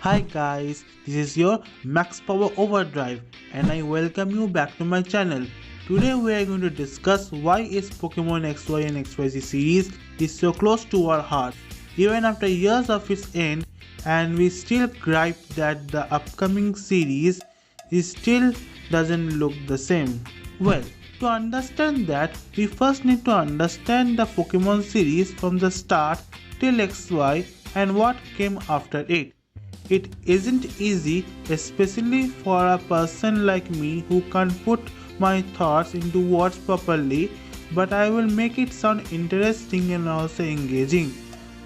Hi guys, this is your Max Power Overdrive and I welcome you back to my channel. Today we are going to discuss why is Pokemon XY and XYZ series is so close to our heart even after years of its end, and we still gripe that the upcoming series is still doesn't look the same. Well, to understand that, we first need to understand the Pokemon series from the start till XY and what came after it. It isn't easy, especially for a person like me who can't put my thoughts into words properly, but I will make it sound interesting and also engaging.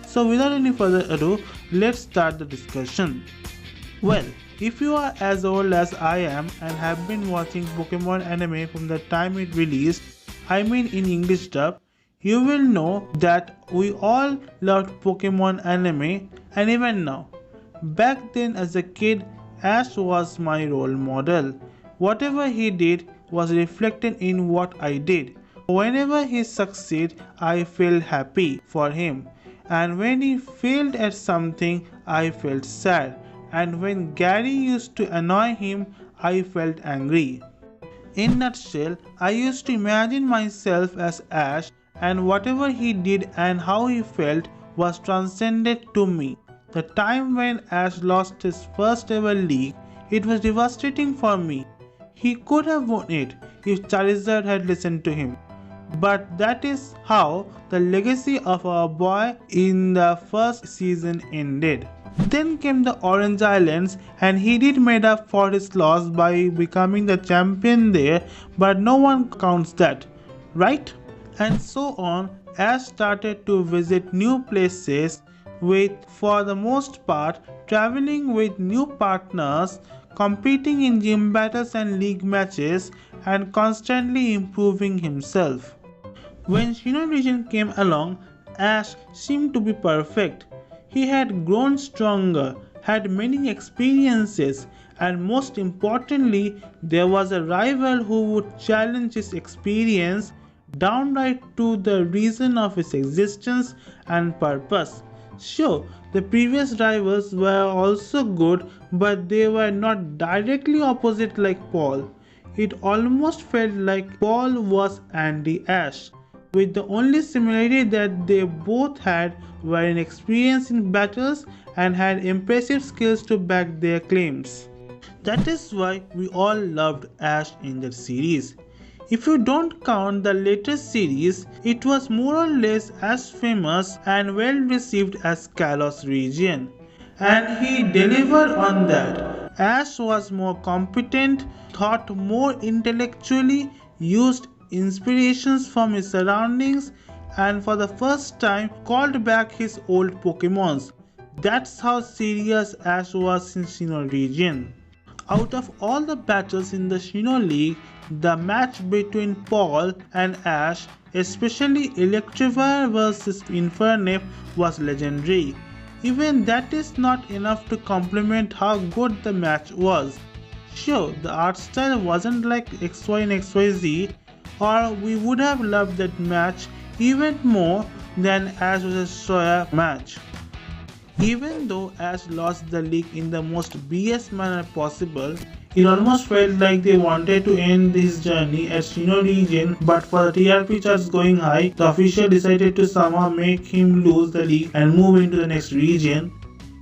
So without any further ado, let's start the discussion. Well, if you are as old as I am and have been watching Pokemon anime from the time it released, I mean in English dub, you will know that we all loved Pokemon anime, and even now. Back then as a kid, Ash was my role model. Whatever he did was reflected in what I did. Whenever he succeeded, I felt happy for him. And when he failed at something, I felt sad. And when Gary used to annoy him, I felt angry. In nutshell, I used to imagine myself as Ash, and whatever he did and how he felt was transcended to me. The time when Ash lost his first ever league, it was devastating for me. He could have won it if Charizard had listened to him. But that is how the legacy of our boy in the first season ended. Then came the Orange Islands and he did made up for his loss by becoming the champion there, but no one counts that, right? And so on, Ash started to visit new places with, for the most part, traveling with new partners, competing in gym battles and league matches, and constantly improving himself. When Sinnoh Region came along, Ash seemed to be perfect. He had grown stronger, had many experiences, and most importantly, there was a rival who would challenge his experience downright to the reason of his existence and purpose. Sure, the previous rivals were also good, but they were not directly opposite like Paul. It almost felt like Paul was anti-Ash, with the only similarity that they both had were in experience in battles and had impressive skills to back their claims. That is why we all loved Ash in that series. If you don't count the latest series, it was more or less as famous and well received as Kalos Region. And he delivered on that. Ash was more competent, thought more intellectually, used inspirations from his surroundings, and for the first time called back his old Pokemons. That's how serious Ash was in Sinnoh Region. Out of all the battles in the Sinnoh League, the match between Paul and Ash, especially Electivire vs Infernape, was legendary. Even that is not enough to compliment how good the match was. Sure, the art style wasn't like XY and XYZ, or we would have loved that match even more than Ash vs Soya match. Even though Ash lost the league in the most BS manner possible, it almost felt like they wanted to end his journey at Sinnoh Region, but for the TRP charts going high, the official decided to somehow make him lose the league and move into the next region.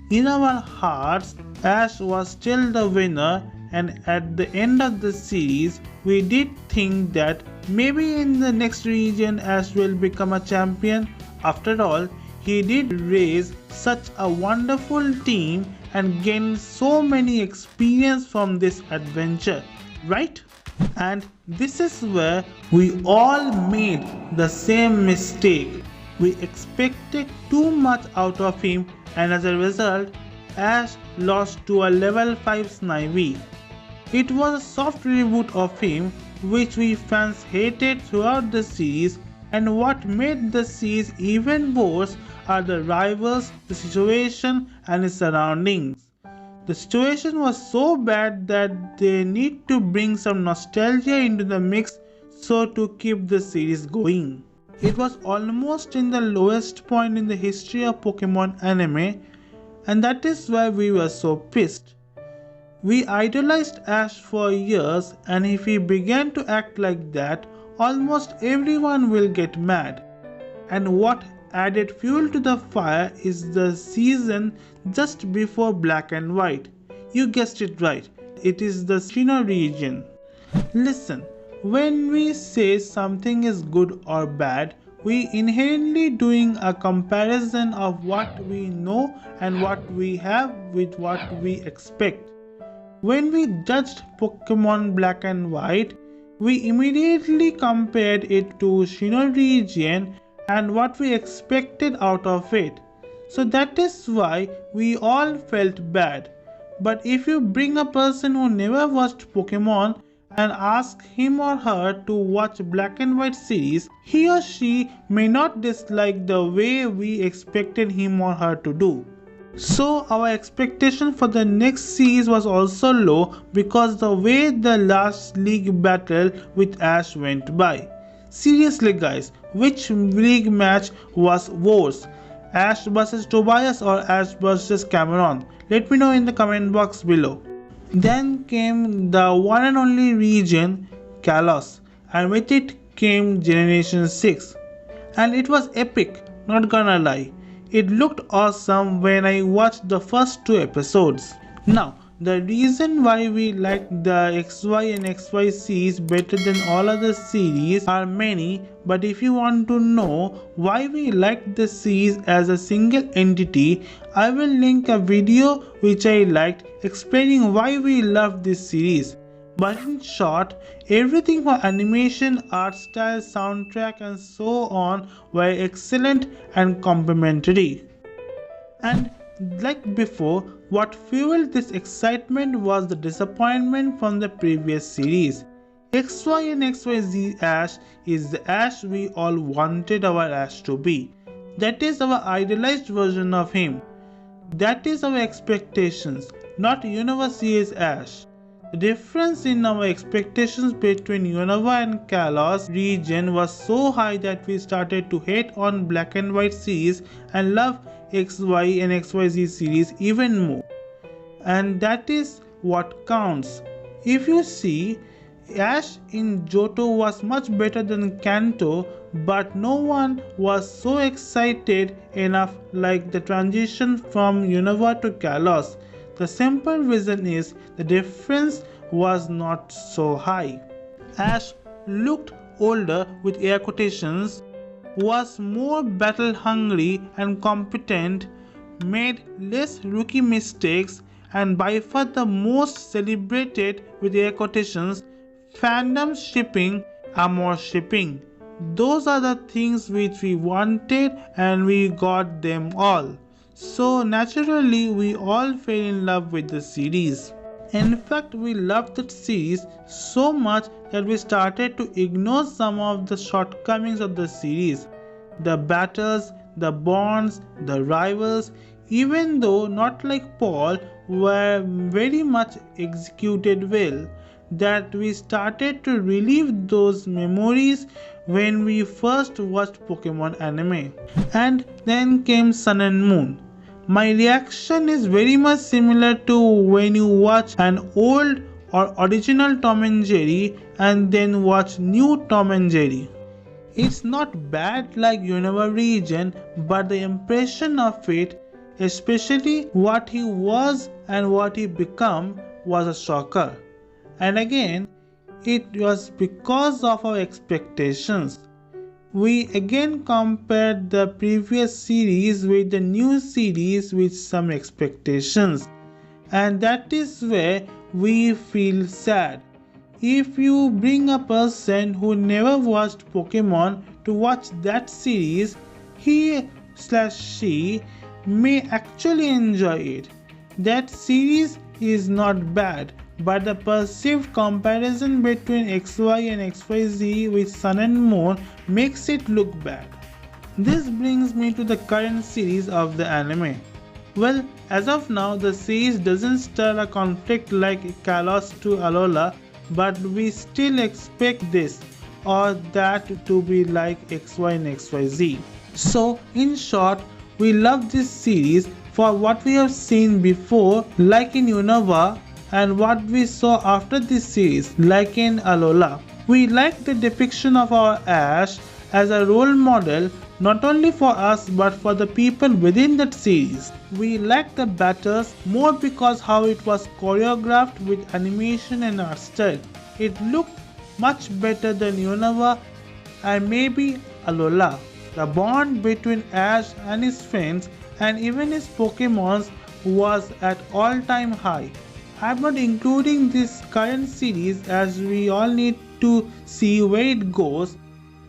In our hearts, Ash was still the winner, and at the end of the series, we did think that maybe in the next region Ash will become a champion. After all, he did raise such a wonderful team and gained so many experience from this adventure, right? And this is where we all made the same mistake. We expected too much out of him, and as a result, Ash lost to a level 5 Snivy. It was a soft reboot of him which we fans hated throughout the series, and what made the series even worse are the rivals, the situation and its surroundings. The situation was so bad that they need to bring some nostalgia into the mix so to keep the series going. It was almost in the lowest point in the history of Pokemon anime, and that is why we were so pissed. We idolized Ash for years, and if he began to act like that, almost everyone will get mad. And what added fuel to the fire is the season just before Black and White. You guessed it right, it is the Sinnoh region. Listen, when we say something is good or bad, we inherently doing a comparison of what we know and what we have with what we expect. When we judged Pokemon Black and White, we immediately compared it to Sinnoh region and what we expected out of it. So that is why we all felt bad. But if you bring a person who never watched Pokemon and ask him or her to watch Black and White series, he or she may not dislike the way we expected him or her to do. So our expectation for the next series was also low because the way the last league battle with Ash went by. Seriously guys, which league match was worse? Ash vs Tobias or Ash vs Cameron? Let me know in the comment box below. Then came the one and only region, Kalos, and with it came Generation 6. And it was epic, not gonna lie. It looked awesome when I watched the first 2 episodes. Now, the reason why we like the XY and XY series better than all other series are many, but if you want to know why we like the series as a single entity, I will link a video which I liked explaining why we love this series. But in short, everything from animation, art style, soundtrack and so on were excellent and complimentary. And like before, what fueled this excitement was the disappointment from the previous series. XY and XYZ Ash is the Ash we all wanted our Ash to be. That is our idealized version of him. That is our expectations, not Unova series Ash. The difference in our expectations between Unova and Kalos region was so high that we started to hate on Black and White series and love XY and XYZ series even more. And that is what counts. If you see, Ash in Johto was much better than Kanto, but no one was so excited enough like the transition from Unova to Kalos. The simple reason is the difference was not so high. Ash looked older with air quotations, was more battle hungry and competent, made less rookie mistakes, and by far the most celebrated with air quotations, fandom shipping, Amor shipping. Those are the things which we wanted and we got them all. So naturally we all fell in love with the series. In fact, we loved that series so much that we started to ignore some of the shortcomings of the series. The battles, the bonds, the rivals, even though not like Paul, were very much executed well, that we started to relive those memories when we first watched Pokemon anime. And then came Sun and Moon. My reaction is very much similar to when you watch an old or original Tom and Jerry and then watch new Tom and Jerry. It's not bad like Unova region, but the impression of it, especially what he was and what he became, was a shocker. And again, it was because of our expectations. We again compared the previous series with the new series with some expectations, and that is where we feel sad. If you bring a person who never watched Pokemon to watch that series, he/she may actually enjoy it. That series is not bad, but the perceived comparison between XY and XYZ with Sun and Moon makes it look bad. This brings me to the current series of the anime. Well, as of now, the series doesn't stir a conflict like Kalos to Alola, but we still expect this or that to be like XY and XYZ. So, in short, we love this series, for what we have seen before, like in Unova, and what we saw after this series, like in Alola. We like the depiction of our Ash as a role model not only for us but for the people within that series. We like the battles more because how it was choreographed with animation and art style. It looked much better than Unova and maybe Alola. The bond between Ash and his friends and even his Pokemons was at all-time high. I'm not including this current series as we all need to see where it goes.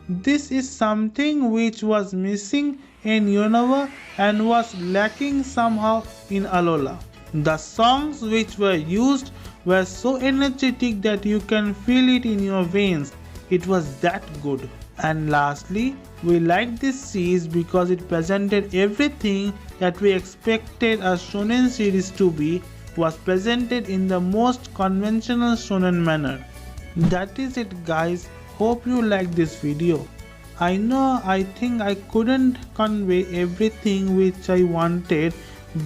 This is something which was missing in Unova and was lacking somehow in Alola. The songs which were used were so energetic that you can feel it in your veins. It was that good. And lastly, we liked this series because it presented everything that we expected a shonen series to be, was presented in the most conventional shonen manner. That is it guys, hope you liked this video. I think I couldn't convey everything which I wanted,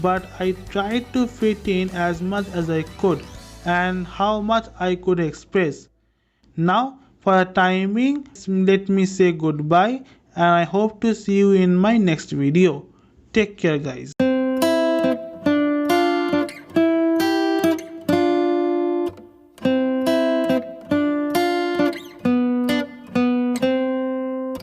but I tried to fit in as much as I could and how much I could express. Now for the timing, let me say goodbye and I hope to see you in my next video. Take care guys.